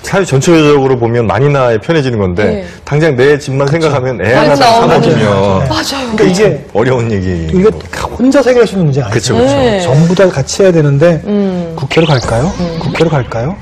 사회 전체적으로 보면 많이 나야 편해지는 건데 네. 당장 내 집만 생각하면 애 하나당 3억이면 맞아요. 그러니까 이게 어려운 얘기. 이거 혼자 해결할 수 있는 문제 아니죠. 그렇죠, 그렇죠. 네. 전부 다 같이 해야 되는데 국회로 갈까요? 국회로 갈까요?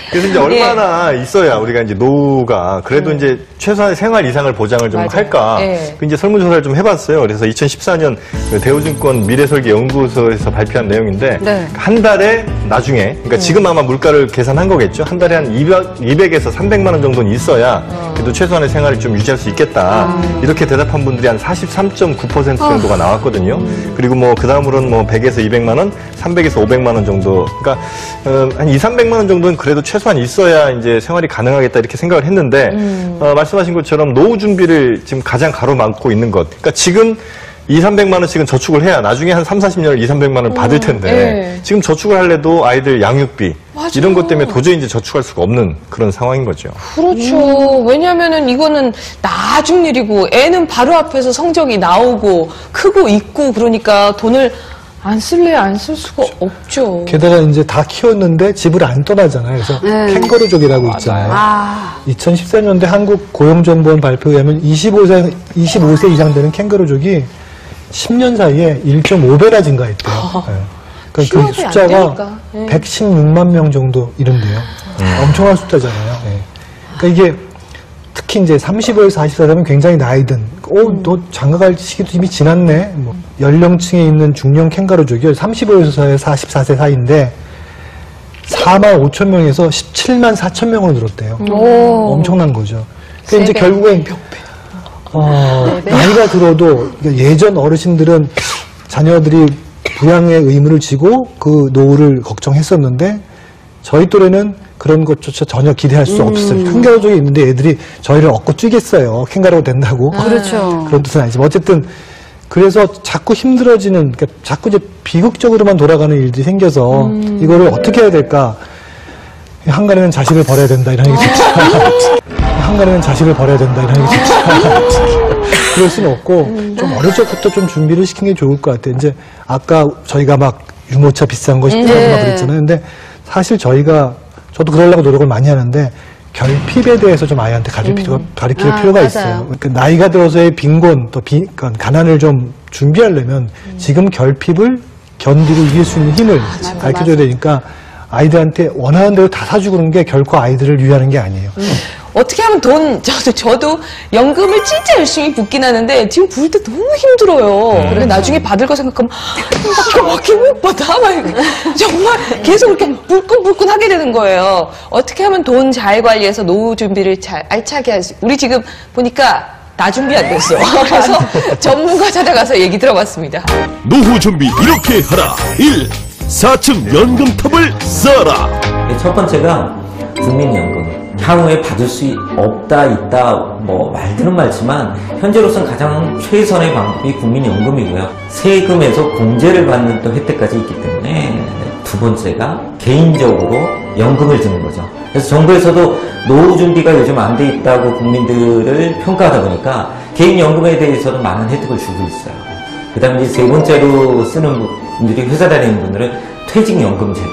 그래서 이제 얼마나 있어야 우리가 이제 노후가 그래도 이제 최소한 생활 이상을 보장을 좀 맞아요. 할까. 네. 그 이제 설문조사를 좀 해봤어요. 그래서 2014년 그 대우증권 미래설계연구소에서 발표한 내용인데 네. 한 달에 나중에 그러니까 지금 아마 물가를 계산한 거겠죠. 한 달에 한 200에서 300만 원 정도는 있어야 그래도 최소한의 생활을 좀 유지할 수 있겠다. 이렇게 대답한 분들이 한 43.9% 정도가 나왔거든요. 그리고 뭐 그 다음으로는 뭐 100에서 200만 원, 300에서 500만 원 정도. 그러니까 한 2, 300만 원 정도는 그래도 최소한 있어야 이제 생활이 가능하겠다 이렇게 생각을 했는데 말씀하신 것처럼 노후 준비를 지금 가장 가로막고 있는 것. 그러니까 지금 2, 300만 원씩은 저축을 해야 나중에 한 3, 40년을 2, 300만 원을 받을 텐데 네. 지금 저축을 하려도 아이들 양육비 맞아요. 이런 것 때문에 도저히 이제 저축할 수가 없는 그런 상황인 거죠. 그렇죠. 왜냐면은 이거는 나중 일이고 애는 바로 앞에서 성적이 나오고 크고 있고 그러니까 돈을 안 쓸래 안 쓸 수가 없죠. 게다가 이제 다 키웠는데 집을 안 떠나잖아요. 그래서 캥거루족이라고 있잖아요. 2014년대 한국 고용정보원 발표에 의하면 25세 이상 되는 캥거루족이 10년 사이에 1.5배나 증가했대요. 네. 그러니까 그 휴업이 안 숫자가 되니까. 116만 명 정도 이른데요. 엄청난 숫자잖아요. 네. 그러니까 이게 특히 이제 35에서 44 되면 굉장히 나이든, 너 장가갈 시기도 이미 지났네. 뭐 연령층에 있는 중년 캥거루족이 35에서 44세 사이인데 4만 5천 명에서 17만 4천 명으로 늘었대요. 엄청난 거죠. 그러니까 이제 결국엔 나이가 들어도 예전 어르신들은 자녀들이 부양의 의무를 지고 그 노후를 걱정했었는데 저희 또래는 그런 것조차 전혀 기대할 수 없어요. 캥거루족이 있는데 애들이 저희를 얻고 뛰겠어요. 캥거루가 된다고. 그렇죠. 그런 뜻은 아니지만 어쨌든 그래서 자꾸 힘들어지는, 그러니까 자꾸 이제 비극적으로만 돌아가는 일들이 생겨서 이거를 어떻게 해야 될까? 한간에는 자식을 버려야 된다 이런 얘기 듣죠. 한간에는 자식을 버려야 된다 이런 얘기 듣죠. 그럴 수는 없고 좀 어릴 적부터 좀 준비를 시키는 게 좋을 것 같아요. 이제 아까 저희가 막 유모차 비싼 거 싶다고 막 그랬잖아요. 근데 사실 저도 그러려고 노력을 많이 하는데 결핍에 대해서 좀 아이한테 가르칠 필요가 맞아요. 있어요. 그러니까 나이가 들어서의 빈곤, 또 그러니까 가난을 좀 준비하려면 지금 결핍을 견디고 이길 수 있는 힘을 가르쳐줘야 되니까 아이들한테 원하는 대로 다 사주고 그런 게 결코 아이들을 위하는 게 아니에요. 어떻게 하면 저도 연금을 진짜 열심히 붓긴 하는데 지금 부을 때 너무 힘들어요. 근데 나중에 받을 거 생각하면 이거밖에 못 받아. 막 이렇게 정말 계속 이렇게 불끈불끈 하게 되는 거예요. 어떻게 하면 돈 잘 관리해서 노후 준비를 잘 알차게 할지. 우리 지금 보니까 다 준비 안 됐어. 그래서 전문가 찾아가서 얘기 들어봤습니다. 노후 준비 이렇게 하라. 1. 4층 연금탑을 쌓아라. 첫 번째가 국민연금. 향후에 받을 수 없다, 있다, 뭐, 말들은 많지만, 현재로서는 가장 최선의 방법이 국민연금이고요. 세금에서 공제를 받는 또 혜택까지 있기 때문에, 두 번째가 개인적으로 연금을 드는 거죠. 그래서 정부에서도 노후 준비가 요즘 안 돼 있다고 국민들을 평가하다 보니까, 개인연금에 대해서는 많은 혜택을 주고 있어요. 그 다음에 이제 세 번째로 쓰는 분들이 회사 다니는 분들은 퇴직연금 제도.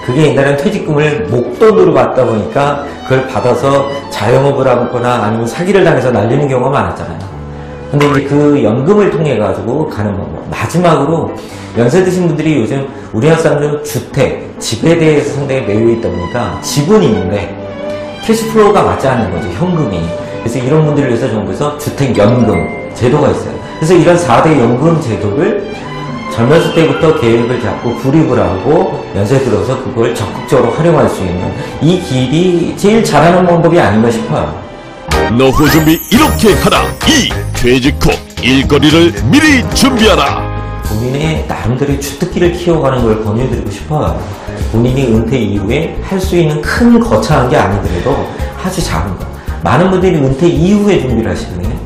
그게 옛날에는 퇴직금을 목돈으로 받다 보니까 그걸 받아서 자영업을 하거나 아니면 사기를 당해서 날리는 경우가 많았잖아요. 근데 이제 그 연금을 통해 가지고 가는 방법. 마지막으로 연세 드신 분들이 요즘 우리나라 사람들은 주택, 집에 대해서 상당히 매여 있다 보니까 집은 있는데 캐시플로우가 맞지 않는 거죠. 현금이. 그래서 이런 분들을 위해서 정부에서 주택연금 제도가 있어요. 그래서 이런 4대 연금 제도를 젊었을 때부터 계획을 잡고 구립을 하고 연세 들어서 그걸 적극적으로 활용할 수 있는 이 길이 제일 잘하는 방법이 아닌가 싶어요. 노후 준비 이렇게 하라. 2. 퇴직 후 일거리를 미리 준비하라. 본인의 나름대로의 주특기를 키워가는 걸 권유드리고 싶어요. 본인이 은퇴 이후에 할 수 있는 큰 거창한 게 아니더라도 아주 작은 거. 많은 분들이 은퇴 이후에 준비를 하시거든요.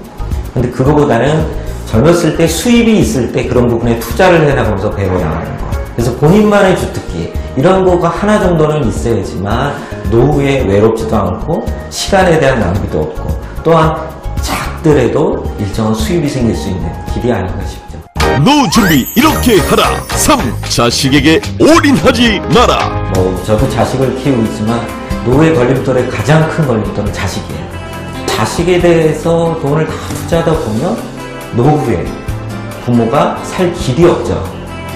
근데 그거보다는 젊었을 때 수입이 있을 때 그런 부분에 투자를 해나가면서 배워나가는 거. 그래서 본인만의 주특기 이런 거가 하나 정도는 있어야지만 노후에 외롭지도 않고 시간에 대한 낭비도 없고 또한 작더라도 일정한 수입이 생길 수 있는 길이 아닌가 싶죠. 노후 준비 이렇게 하라. 3. 자식에게 올인하지 마라. 저도 자식을 키우고 있지만 노후의 걸림돌의 가장 큰 걸림돌은 자식이에요. 자식에 대해서 돈을 다 투자하다 보면 노후에 부모가 살 길이 없죠.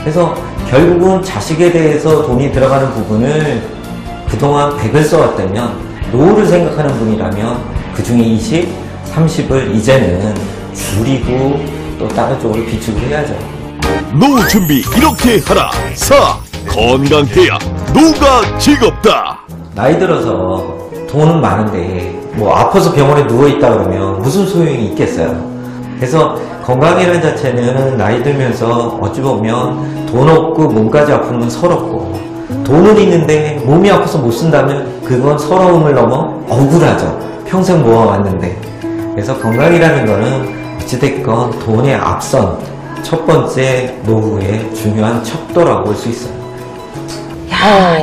그래서 결국은 자식에 대해서 돈이 들어가는 부분을 그동안 100을 써왔다면 노후를 생각하는 분이라면 그 중에 20, 30을 이제는 줄이고 또 다른 쪽으로 비축을 해야죠. 노후 준비 이렇게 하라. 4. 건강해야 노후가 즐겁다. 나이 들어서 돈은 많은데 뭐 아파서 병원에 누워있다 그러면 무슨 소용이 있겠어요. 그래서 건강이라는 자체는 나이 들면서 어찌 보면 돈 없고 몸까지 아픈 건 서럽고, 돈은 있는데 몸이 아파서 못 쓴다면 그건 서러움을 넘어 억울하죠. 평생 모아왔는데. 그래서 건강이라는 거는 어찌됐건 돈에 앞선 첫 번째 노후의 중요한 척도라고 볼 수 있어요.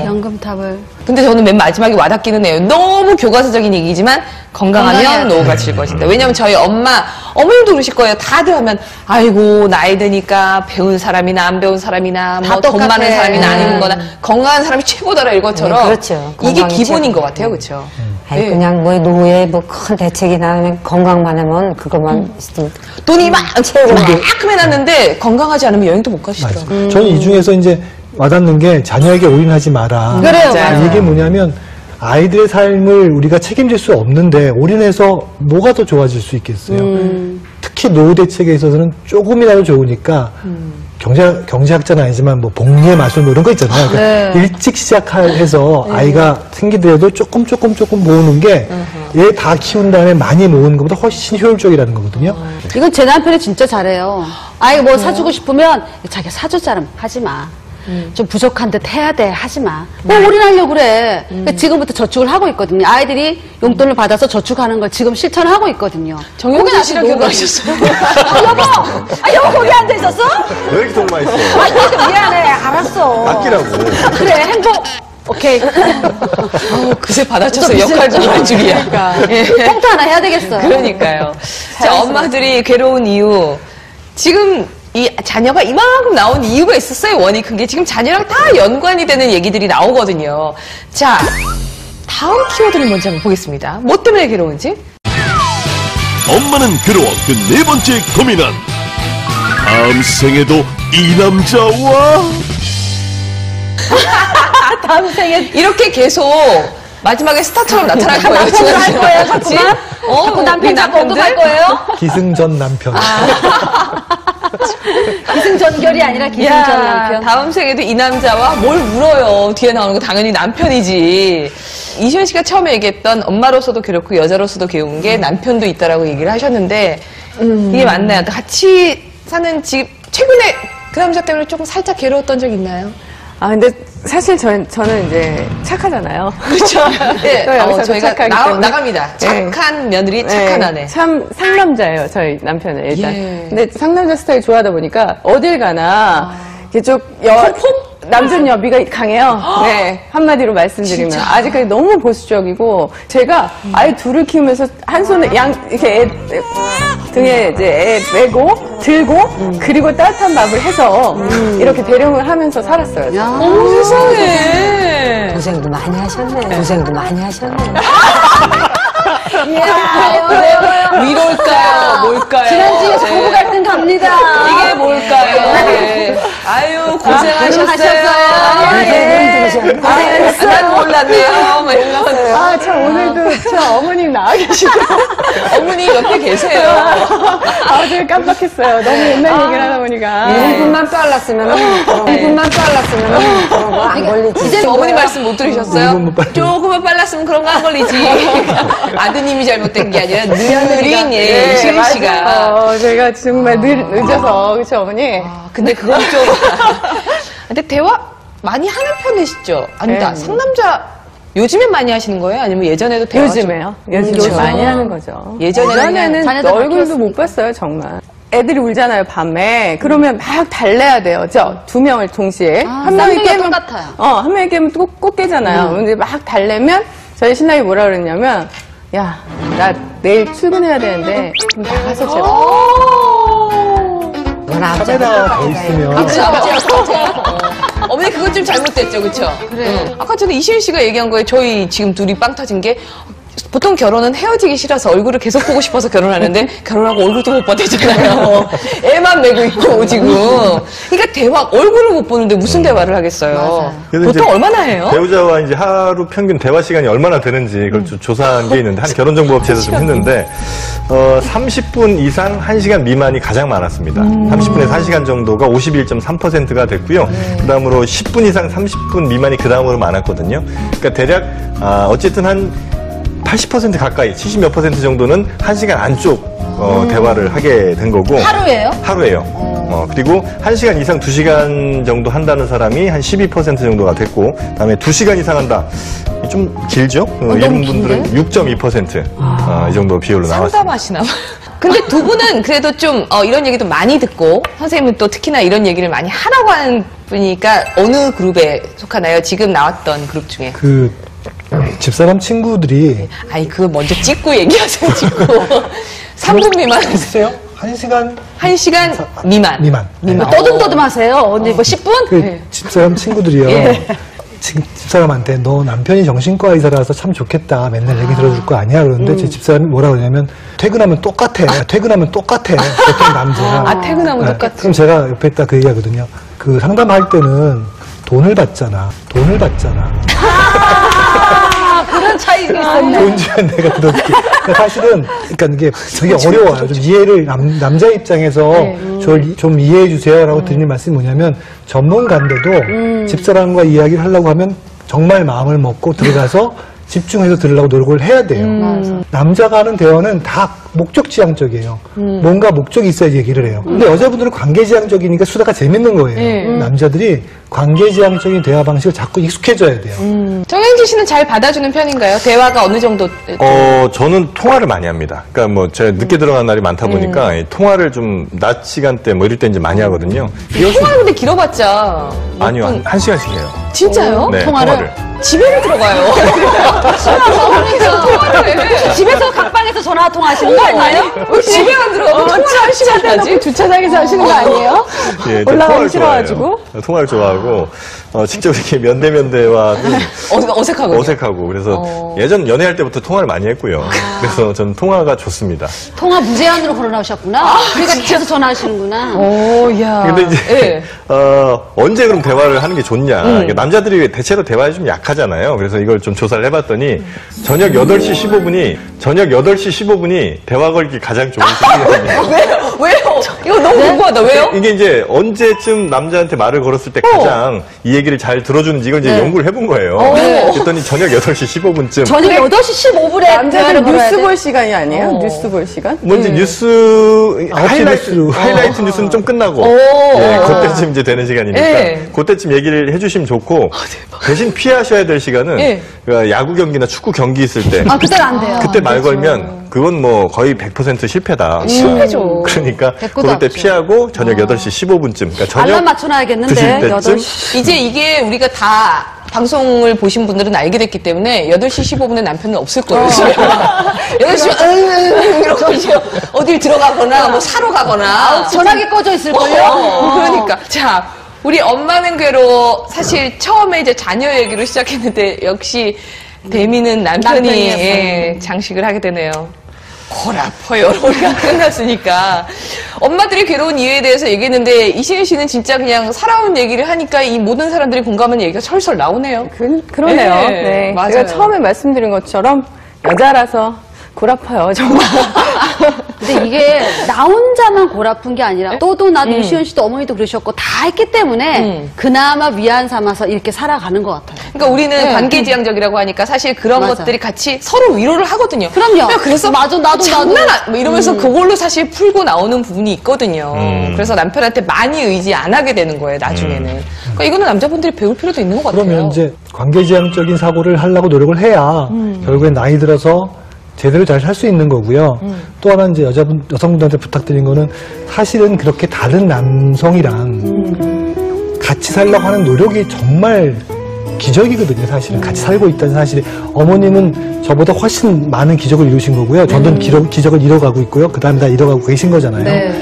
연금탑을. 근데 저는 맨 마지막에 와닿기는 해요. 너무 교과서적인 얘기지만 건강하면 노후가 즐거워진다. 왜냐면 저희 어머님도 그러실 거예요. 다들 하면 아이고 나이 드니까 배운 사람이나 안 배운 사람이나 뭐 돈 똑같아. 많은 사람이나 아닌 거나 건강한 사람이 최고더라 이것처럼. 네, 그렇죠. 이게 건강이 기본인 최고. 것 같아요. 그렇죠? 아니, 네. 그냥 뭐 노후에 뭐 큰 대책이나 그냥 건강만 하면 그것만 있으면 돈이 만큼 해놨는데 건강하지 않으면 여행도 못 가시더라고요. 저는 이 중에서 이제 와닿는 게 자녀에게 올인하지 마라. 그래요, 맞아요. 이게 뭐냐면 아이들의 삶을 우리가 책임질 수 없는데 올인해서 뭐가 더 좋아질 수 있겠어요. 특히 노후 대책에 있어서는 조금이라도 좋으니까 경제학자는 아니지만 뭐 복리의 마술 뭐 이런 거 있잖아요. 그러니까 일찍 시작해서 아이가 생기더라도 조금 모으는 게 얘 다 키운 다음에 많이 모으는 것보다 훨씬 효율적이라는 거거든요. 이건 제 남편이 진짜 잘해요. 아이 뭐 사주고 싶으면 자기가 사줄 사람 하지 마. 좀 부족한 듯 해야 돼. 하지 마. 뭐 올인하려고 그래. 그러니까 지금부터 저축을 하고 있거든요. 아이들이 용돈을 받아서 저축하는 걸 지금 실천하고 있거든요. 정영진 씨랑 결혼하셨어요? 여보 거기 앉아 있었어? 왜 이렇게 돈 많이 써? 미안해. 알았어. 아끼라고. 그래 행복. 오케이. 그새 받아쳐서 역할 좀 할 줄이야. 예. 꽁트 하나 해야 되겠어요. 그러니까요. 자, 엄마들이 괴로운 이유. 지금 이 자녀가 이만큼 나온 이유가 있었어요. 원이 큰 게. 지금 자녀랑 다 연관이 되는 얘기들이 나오거든요. 자, 다음 키워드를 먼저 한번 보겠습니다. 뭐 때문에 괴로운지? 엄마는 괴로워. 그 네 번째 고민은 다음 생에도 이 남자와 다음 생에 이렇게 계속 마지막에 스타처럼 나타날 거예요. 남편도 할 거예요, 자꾸만? 자꾸 우리 남편 자꾸 언급할 거예요? 기승전 남편. 기승전결이 아니라 기승전 야, 남편. 다음 생에도 이 남자와 뭘 물어요. 뒤에 나오는 거 당연히 남편이지. 이시연 씨가 처음에 얘기했던 엄마로서도 괴롭고 여자로서도 괴로운 게 남편도 있다라고 얘기를 하셨는데 이게 맞나요? 같이 사는 집 최근에 그 남자 때문에 조금 살짝 괴로웠던 적 있나요? 아, 근데 사실 저는 이제 착하잖아요. 그렇죠. 네, 또 여기서도 저희가 착하기 때문에. 나갑니다. 네. 착한 며느리, 착한 아내. 참 상남자예요, 저희 남편은 일단. 예. 근데 상남자 스타일 좋아하다 보니까 어딜 가나 이게 좀 남전 여비가 강해요. 네, 한마디로 말씀드리면 아직까지 너무 보수적이고 제가 아이 둘을 키우면서 한 손에 이렇게 등에 이제 애 메고 들고 그리고 따뜻한 밥을 해서 이렇게 대령을 하면서 살았어요. 어머 세상에. 고생도 많이 하셨네. 고생도 많이 하셨네. 위로일까요? 뭘까요? 지난주에 네. 부부 갈등 갑니다. 이게 뭘까요? 네. 아유, 고생하셨어요. 난 몰랐네요. 뭐 이러면서. 아, 참, 오늘도 저 어머님 나와 계시고. 어머니 옆에 계세요. 아, 제가 깜빡했어요. 너무 옛날 얘기를 하다 보니까. 1분만 빨랐으면 1분만 빨랐으면 그런 거 안 걸리지. 이제 어머니 말씀 못 들으셨어요? 1분만 빨리. 조금만 빨랐으면 그런 거 안 걸리지. 아드님이 잘못된 게 아니라 느린 이시은 씨가. 맞아요. 제가 정말 늦어서, 그쵸, 어머니? 근데 그건 좀. 근데 대화 많이 하는 편이시죠? 아니다. 네. 상남자 요즘엔 많이 하시는 거예요? 아니면 예전에도 대화 요즘에요. 요즘에 그렇죠. 많이 하는 거죠. 예전에는 자녀들 얼굴도 키웠으니까. 못 봤어요, 정말. 애들이 울잖아요, 밤에. 그러면 막 달래야 돼요. 두 명을 동시에. 한 명이 쌍둥이가 깨면. 똑같아요. 한 명이 깨면 꼭 깨잖아요. 근데 막 달래면 저희 신랑이 뭐라 그랬냐면, 야, 나 내일 출근해야 되는데, 좀 나가서 제발. 카메라 더 있으면 어머니 그건 좀 잘못됐죠, 그쵸? 그래. 아까 전에 이시은 씨가 얘기한 거에 저희 지금 둘이 빵 터진 게 보통 결혼은 헤어지기 싫어서 얼굴을 계속 보고 싶어서 결혼하는데 결혼하고 얼굴도 못 봐대잖아요. 애만 메고 있고 지금. 그러니까 대화 얼굴을 못 보는데 무슨 대화를 하겠어요. 그래서 보통 이제 얼마나 해요? 배우자와 이제 하루 평균 대화 시간이 얼마나 되는지 그걸 좀 조사한 게 있는데 한 결혼정보업체에서 좀 했는데 30분 이상 1시간 미만이 가장 많았습니다. 30분에서 1시간 정도가 51.3%가 됐고요. 그다음으로 10분 이상 30분 미만이 그다음으로 많았거든요. 그러니까 대략 어쨌든 한 80% 가까이, 70몇 % 정도는 1시간 안쪽 대화를 하게 된 거고. 하루예요? 하루예요. 그리고 1시간 이상 2시간 정도 한다는 사람이 한 12% 정도가 됐고, 그다음에 2시간 이상 한다. 좀 길죠? 이런 분들은 6.2% 이 정도 비율로 나왔습니다. 상담하시나 봐요. 근데 두 분은 그래도 좀 이런 얘기도 많이 듣고 선생님은 또 특히나 이런 얘기를 많이 하라고 하는 분이니까 어느 그룹에 속하나요? 지금 나왔던 그룹 중에. 집사람 친구들이 아이 그거 먼저 찍고 얘기하세요. 찍고 3분 미만 하세요? 1시간 미만. 떠듬떠듬 하세요. 언니 뭐 10분? 집사람 친구들이요. 집사람한테 너 남편이 정신과 의사라서 참 좋겠다. 맨날 얘기 들어줄 거 아니야. 그러는데 제 집사람이 뭐라 그러냐면 퇴근하면 똑같아. 보통 남자. 퇴근하면 똑같아. 그럼 제가 옆에 있다 그 얘기하거든요. 그 상담할 때는 돈을 받잖아. 그런 차이가 있었네. 돈 주면 내가 그렇게. 사실은, 그러니까 이게 되게 어려워요. 좀 이해를, 남자 입장에서 좀 이해해 주세요라고 드리는 말씀이 뭐냐면, 전문가인데도 집사람과 이야기를 하려고 하면 정말 마음을 먹고 들어가서 집중해서 들으려고 노력을 해야 돼요. 남자가 하는 대화는 다 목적지향적이에요. 뭔가 목적이 있어야지 얘기를 해요. 근데 여자분들은 관계지향적이니까 수다가 재밌는 거예요. 남자들이 관계지향적인 대화 방식을 자꾸 익숙해져야 돼요. 정영진 씨는 잘 받아주는 편인가요? 대화가 어느 정도? 저는 통화를 많이 합니다. 그러니까 뭐 제가 늦게 들어가는 날이 많다 보니까 이 통화를 좀 낮 시간대 뭐 이럴 때 이제 많이 하거든요. 통화를 근데 길어봤자 아니요, 한 시간씩 해요. 진짜요? 네, 통화를? 집에는 들어가요. 집에서 각방에서 전화 통화하시는 거 아니에요? 왜 집에만 들어가고 통화를 한 시간까지? 주차장에서 하시는 거 아니에요? 예, 올라가기 통화를 싫어가지고? 좋아해요. 통화를 좋아하고 직접 이렇게 면대면대와는 어색하고 그래서 예전 연애할 때부터 통화를 많이 했고요. 그래서 저는 통화가 좋습니다. 통화 무제한으로 걸어나오셨구나. 그러니까 계속 전화하시는구나. 야. 근데 이제 언제 그럼 대화를 하는 게 좋냐? 그러니까 남자들이 대체로 대화에 좀 약하잖아요. 그래서 이걸 좀 조사를 해봤더니 저녁 8시 15분이 대화 걸기 가장 좋은 시간이에요. 왜요? 이거 너무 궁금하다. 왜요? 이게 이제 언제쯤 남자한테 말을 걸었을 때 가장 이 얘기를 잘 들어주는지 이걸 이제 연구를 해본 거예요. 그랬더니 저녁 8시 15분쯤. 저녁 8시 15분에 남자들 뉴스 볼 시간이 아니에요? 뉴스 볼 시간? 뭔지 뉴스 하이라이트 뉴스는 좀 끝나고 그때쯤 이제 되는 시간이니까 그때쯤 얘기를 해주시면 좋고 대신 피하셔야 될 시간은 그러니까 야구 경기나 축구 경기 있을 때 그때는 안 돼요. 그때 말 걸면 그건 뭐 거의 100% 실패다. 실패죠. 그러니까 그럴 때 피하고 저녁 8시 15분쯤. 그러니까 저녁 알람 맞춰놔야겠는데. 드실 때쯤 8시. 이제 이게 우리가 다 방송을 보신 분들은 알게 됐기 때문에 8시 15분에 남편은 없을 거예요. 8시면 이러고 이제 어딜 들어가거나 뭐 사러 가거나 전화기 꺼져 있을걸요? 그러니까 자 우리 엄마는 괴로워 사실 처음에 이제 자녀 얘기로 시작했는데 역시 대미는 남편이 장식을 하게 되네요. 골 아파요. 우리가 끝났으니까. 엄마들이 괴로운 이유에 대해서 얘기했는데 이시은 씨는 진짜 그냥 살아온 얘기를 하니까 이 모든 사람들이 공감하는 얘기가 설설 나오네요. 그러네요. 네, 네. 맞아요. 제가 처음에 말씀드린 것처럼 여자라서 골 아파요, 정말. 근데 이게 나 혼자만 골 아픈 게 아니라 또도 나도 유시연 씨도 어머니도 그러셨고 다 했기 때문에 그나마 위안 삼아서 이렇게 살아가는 것 같아요. 그러니까 우리는 관계지향적이라고 하니까 사실 그런 맞아. 것들이 같이 서로 위로를 하거든요. 그럼요. 그래서 맞아, 나도. 뭐 이러면서 그걸로 사실 풀고 나오는 부분이 있거든요. 그래서 남편한테 많이 의지 안 하게 되는 거예요, 나중에는. 그러니까 이거는 남자분들이 배울 필요도 있는 것 같아요. 그러면 이제 관계지향적인 사고를 하려고 노력을 해야 결국엔 나이 들어서 제대로 잘 살 수 있는 거고요. 또 하나 이제 여성분들한테 부탁드린 거는 사실은 그렇게 다른 남성이랑 같이 살려고 하는 노력이 정말 기적이거든요, 사실은. 같이 살고 있다는 사실이. 어머님은 저보다 훨씬 많은 기적을 이루신 거고요. 저는 기적을 이뤄가고 있고요. 그 다음에 다 이뤄가고 계신 거잖아요.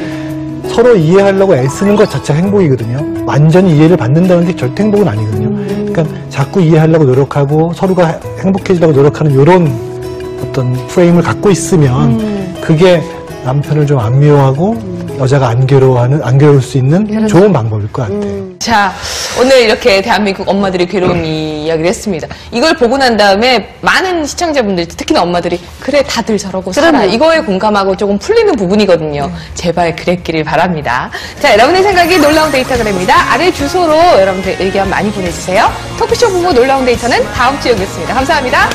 서로 이해하려고 애쓰는 것 자체가 행복이거든요. 완전히 이해를 받는다는 게 절대 행복은 아니거든요. 그러니까 자꾸 이해하려고 노력하고 서로가 행복해지려고 노력하는 이런 어떤 프레임을 갖고 있으면 그게 남편을 좀 안 미워하고 여자가 안 괴로울 수 있는 좋은 방법일 것 같아요. 자, 오늘 이렇게 대한민국 엄마들의 괴로움 이야기를 했습니다. 이걸 보고 난 다음에 많은 시청자분들, 특히나 엄마들이 그래 다들 저러고 살아. 이거에 공감하고 조금 풀리는 부분이거든요. 제발 그랬기를 바랍니다. 자, 여러분의 생각이 놀라운 데이터그램입니다. 아래 주소로 여러분들 의견 많이 보내주세요. 토크쇼 부부 놀라운 데이터는 다음 주에 오겠습니다. 감사합니다.